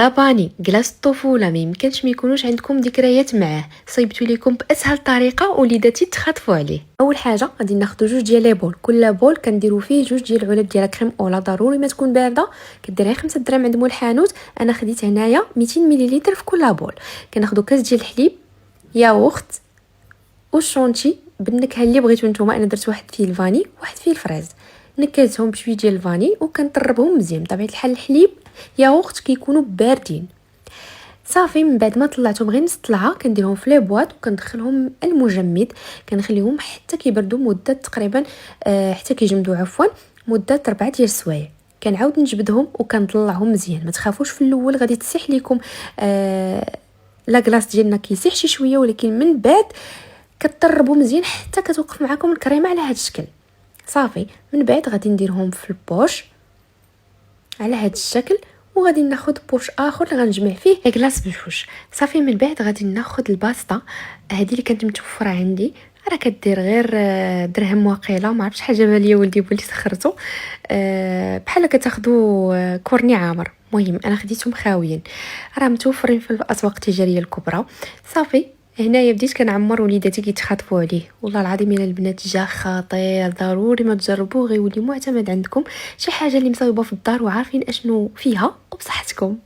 لاباني كلاص الطفوله ما يمكنش ما يكونوش عندكم ذكريات معاه. صيبتو لكم باسهل طريقه وليداتي تخاطفوا عليه. اول حاجه غادي ناخذ جوج ديال لي بول، كل بول كنديروا فيه جوج ديال العلب ديال كريم اولا، ضروري ما تكون بارده، كديرها 5 دراهم عند مول الحانوت. انا خديت هنايا 200 مليلتر في كل بول. كناخذوا كاس ديال الحليب، ياغورت والشونتي بالنكهه اللي بغيتو نتوما. انا درت واحد فيه الفاني وواحد فيه الفريز، نكهتهم بشويه ديال الفاني وكنطربهم مزيان. بطبيعه الحال الحليب ياغورت كيكونوا باردين. صافي من بعد ما طلعتهم غير نص طلعه كنديرهم في لي بواط وكندخلهم المجمد، كنخليهم حتى كيبردوا مده تقريبا حتى كيجمدوا عفوا مده 4 ديال السوايع. كنعاود نجبدهم وكنطلعهم مزيان. ما تخافوش في الاول غادي تصيح لكم لا كلاص ديالنا كيسيح شي شويه، ولكن من بعد كتطربوا مزيان حتى كتوقف معكم الكريمه على هذا الشكل. صافي من بعد غادي نديرهم في البوش على هذا الشكل، وغادي ناخذ بوش اخر اللي غنجمع فيه كلاص بجوج. صافي من بعد غادي ناخذ الباستا هذه اللي كانت متوفره عندي، راه كدير غير درهم واقيلا، ما عرفتش حاجه بالي ولدي بولي سخرته بحال كتاخذوا كورني عامر. المهم انا خديتهم خاويين، راه متوفرين في الاسواق التجاريه الكبرى. صافي هنايا بديت كنعمر وليداتي كيتخاطفوا عليه. والله العظيم الا البنات جا خطير، ضروري ما تجربوه، غيولي معتمد عندكم. شي حاجه اللي مصايبه في الدار وعارفين اشنو فيها وبصحتكم.